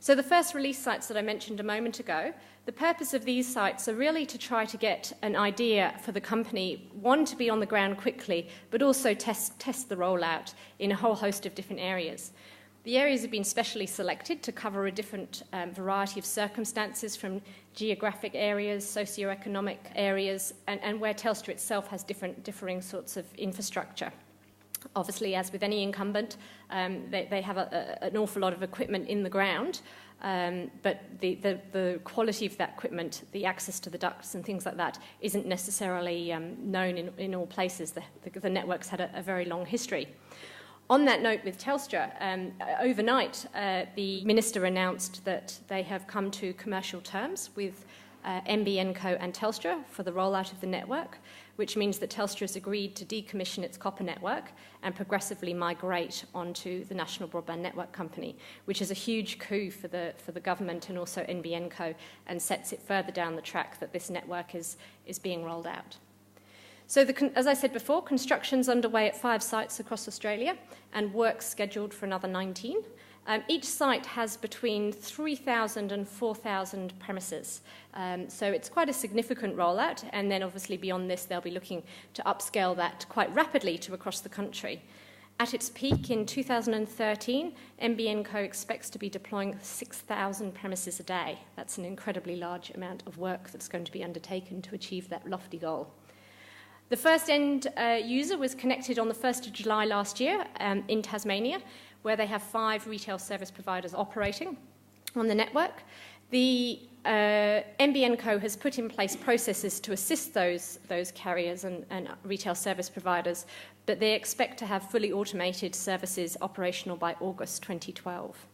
So the first release sites that I mentioned a moment ago, the purpose of these sites are really to try to get an idea for the company, one, to be on the ground quickly, but also test the rollout in a whole host of different areas. The areas have been specially selected to cover a different variety of circumstances, from geographic areas, socioeconomic areas, and where Telstra itself has differing sorts of infrastructure. Obviously, as with any incumbent, they have an awful lot of equipment in the ground, but the quality of that equipment, the access to the ducts and things like that, isn't necessarily known in all places. The network's had a very long history. On that note, with Telstra, overnight, the Minister announced that they have come to commercial terms with NBN Co and Telstra for the rollout of the network, which means that Telstra has agreed to decommission its copper network and progressively migrate onto the National Broadband Network Company, which is a huge coup for the government and also NBN Co, and sets it further down the track that this network is being rolled out. So, as I said before, construction's underway at 5 sites across Australia and work scheduled for another 19. Each site has between 3,000 and 4,000 premises. So it's quite a significant rollout, and then obviously beyond this they'll be looking to upscale that quite rapidly to across the country. At its peak in 2013, NBN Co expects to be deploying 6,000 premises a day. That's an incredibly large amount of work that's going to be undertaken to achieve that lofty goal. The first end user was connected on the 1st of July last year in Tasmania, where they have 5 retail service providers operating on the network. The NBN Co has put in place processes to assist those carriers and retail service providers, but they expect to have fully automated services operational by August 2012.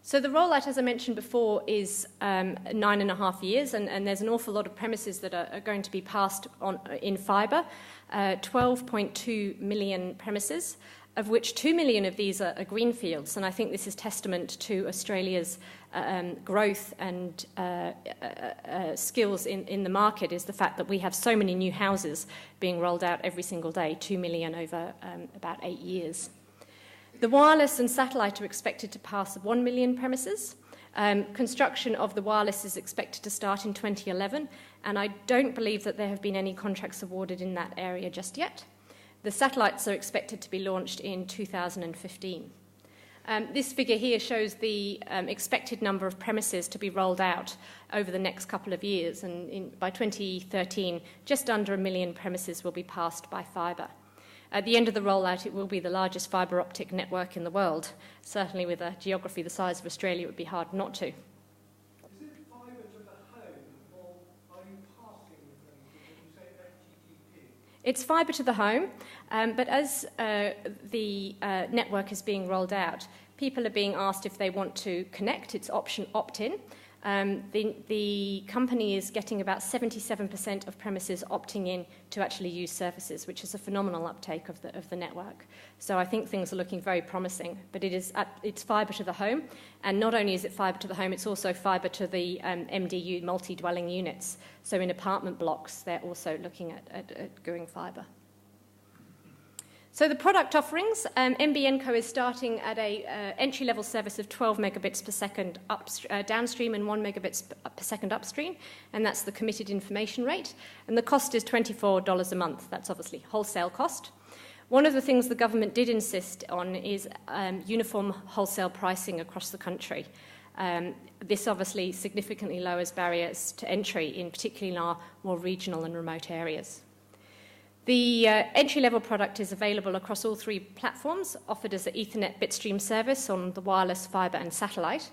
So the rollout, as I mentioned before, is 9.5 years, and there's an awful lot of premises that are going to be passed on in fibre, 12.2 million premises, of which 2 million of these are greenfields, and I think this is testament to Australia's growth and skills in the market, is the fact that we have so many new houses being rolled out every single day, 2 million over about 8 years. The wireless and satellite are expected to pass 1 million premises. Construction of the wireless is expected to start in 2011, and I don't believe that there have been any contracts awarded in that area just yet. The satellites are expected to be launched in 2015. This figure here shows the expected number of premises to be rolled out over the next couple of years, and by 2013, just under 1 million premises will be passed by fibre. At the end of the rollout, it will be the largest fibre optic network in the world. Certainly with a geography the size of Australia, it would be hard not to. Is it fibre to the home, or are you passing things? Did you say FTTP? It's fibre to the home, but as the network is being rolled out, people are being asked if they want to connect. It's option opt-in. The company is getting about 77% of premises opting in to actually use services, which is a phenomenal uptake of the network. So I think things are looking very promising, but it's fibre to the home, and not only is it fibre to the home, it's also fibre to the MDU, multi-dwelling units. So in apartment blocks, they're also looking at going fibre. So the product offerings, NBN Co is starting at a entry-level service of 12 megabits per second downstream and 1 megabits per second upstream, and that's the committed information rate. And the cost is $24 a month. That's obviously wholesale cost. One of the things the government did insist on is uniform wholesale pricing across the country. This obviously significantly lowers barriers to entry, particularly in our more regional and remote areas. The entry-level product is available across all 3 platforms, offered as an Ethernet bitstream service on the wireless, fibre and satellite.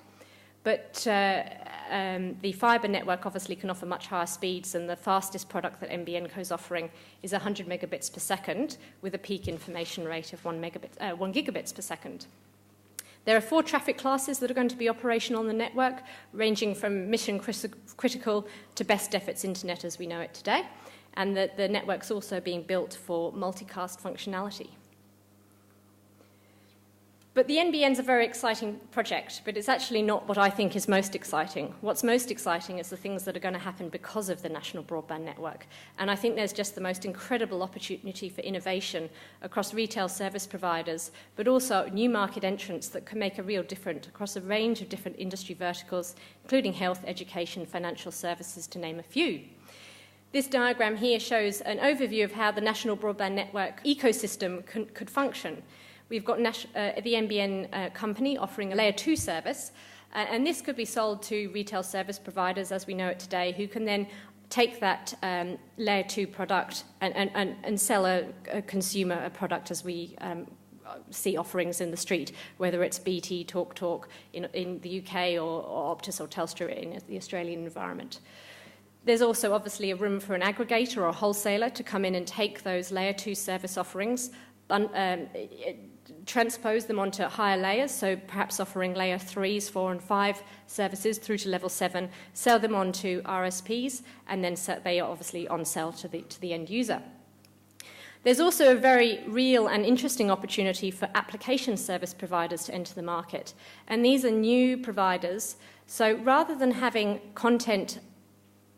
But the fibre network obviously can offer much higher speeds, and the fastest product that NBN Co is offering is 100 megabits per second with a peak information rate of 1 gigabits per second. There are 4 traffic classes that are going to be operational on the network, ranging from mission critical to best efforts internet as we know it today. And the network's also being built for multicast functionality. But the NBN's a very exciting project, but it's actually not what I think is most exciting. What's most exciting is the things that are going to happen because of the National Broadband Network. And I think there's just the most incredible opportunity for innovation across retail service providers, but also new market entrants that can make a real difference across a range of different industry verticals, including health, education, financial services, to name a few. This diagram here shows an overview of how the National Broadband Network ecosystem could function. We've got the NBN company offering a Layer 2 service, and this could be sold to retail service providers as we know it today, who can then take that Layer 2 product and sell a consumer product as we see offerings in the street, whether it's BT, TalkTalk in the UK or Optus or Telstra in the Australian environment. There's also obviously a room for an aggregator or a wholesaler to come in and take those Layer 2 service offerings, transpose them onto higher layers, so perhaps offering Layer 3s, 4 and 5 services through to Level 7, sell them on to RSPs, and then they are obviously on sell to the end user. There's also a very real and interesting opportunity for application service providers to enter the market, and these are new providers. So rather than having content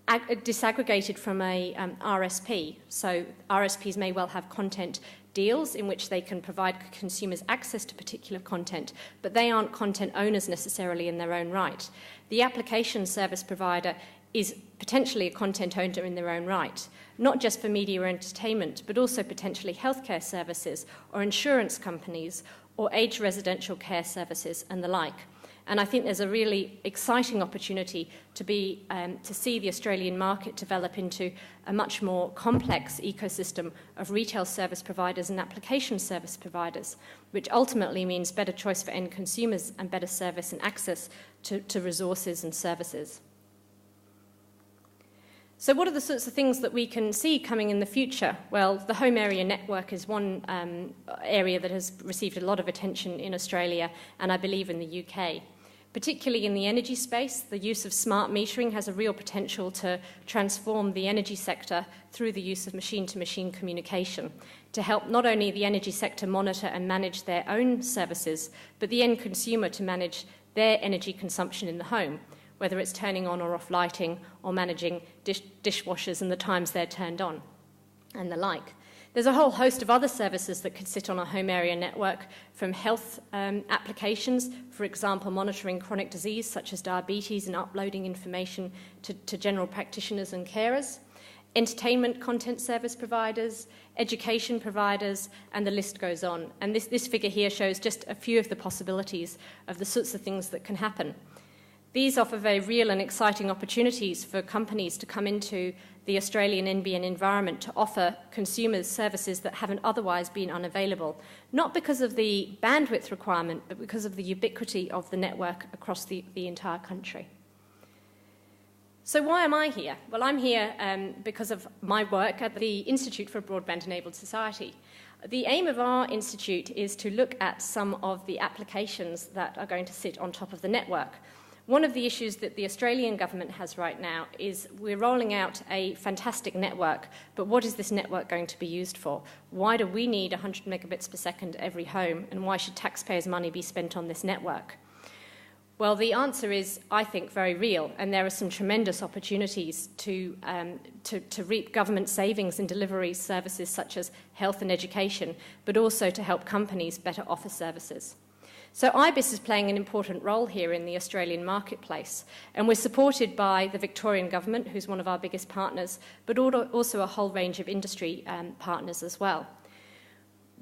disaggregated from a RSP, so RSPs may well have content deals in which they can provide consumers access to particular content, but they aren't content owners necessarily in their own right. The application service provider is potentially a content owner in their own right, not just for media or entertainment, but also potentially healthcare services or insurance companies or aged residential care services and the like. And I think there's a really exciting opportunity to see the Australian market develop into a much more complex ecosystem of retail service providers and application service providers, which ultimately means better choice for end consumers and better service and access to resources and services. So what are the sorts of things that we can see coming in the future? Well, the home area network is one area that has received a lot of attention in Australia and I believe in the UK. Particularly in the energy space, the use of smart metering has a real potential to transform the energy sector through the use of machine-to-machine communication to help not only the energy sector monitor and manage their own services, but the end consumer to manage their energy consumption in the home, whether it's turning on or off lighting or managing dishwashers and the times they're turned on and the like. There's a whole host of other services that could sit on a home area network, from health applications, for example, monitoring chronic disease such as diabetes and uploading information to general practitioners and carers, entertainment content service providers, education providers, and the list goes on. And this figure here shows just a few of the possibilities of the sorts of things that can happen. These offer very real and exciting opportunities for companies to come into the Australian NBN environment to offer consumers services that haven't otherwise been unavailable, not because of the bandwidth requirement, but because of the ubiquity of the network across the entire country. So why am I here? Well, I'm here because of my work at the Institute for a Broadband-Enabled Society. The aim of our institute is to look at some of the applications that are going to sit on top of the network. One of the issues that the Australian government has right now is we're rolling out a fantastic network, but what is this network going to be used for? Why do we need 100 megabits per second every home, and why should taxpayers' money be spent on this network? Well, the answer is, I think, very real, and there are some tremendous opportunities to reap government savings in delivery services such as health and education, but also to help companies better offer services. So IBIS is playing an important role here in the Australian marketplace, and we're supported by the Victorian Government, who's one of our biggest partners, but also a whole range of industry partners as well.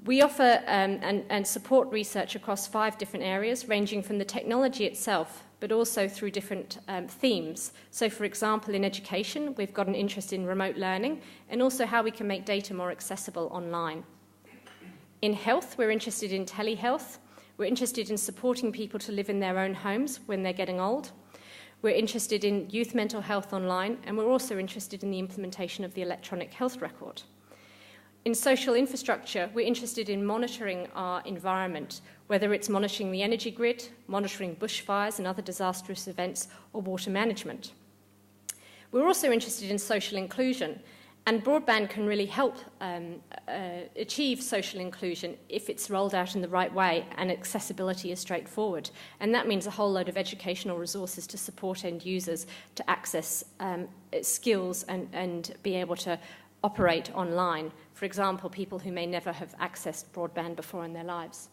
We offer and support research across 5 different areas, ranging from the technology itself, but also through different themes. So, for example, in education, we've got an interest in remote learning and also how we can make data more accessible online. In health, we're interested in telehealth. We're interested in supporting people to live in their own homes when they're getting old. We're interested in youth mental health online, and we're also interested in the implementation of the electronic health record. In social infrastructure, we're interested in monitoring our environment, whether it's monitoring the energy grid, monitoring bushfires and other disastrous events, or water management. We're also interested in social inclusion, And broadband can really help achieve social inclusion if it's rolled out in the right way and accessibility is straightforward. And that means a whole load of educational resources to support end users to access skills and be able to operate online. For example, people who may never have accessed broadband before in their lives.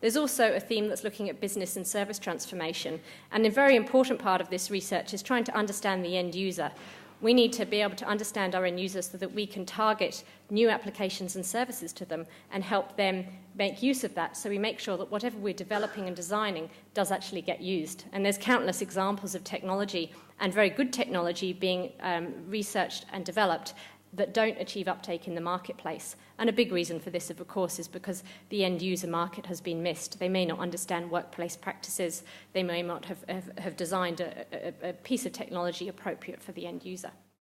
There's also a theme that's looking at business and service transformation. And a very important part of this research is trying to understand the end user. We need to be able to understand our end users so that we can target new applications and services to them and help them make use of that, so we make sure that whatever we're developing and designing does actually get used. And there's countless examples of technology, and very good technology, being researched and developed that don't achieve uptake in the marketplace. And a big reason for this, of course, is because the end user market has been missed. They may not understand workplace practices. They may not have designed a piece of technology appropriate for the end user.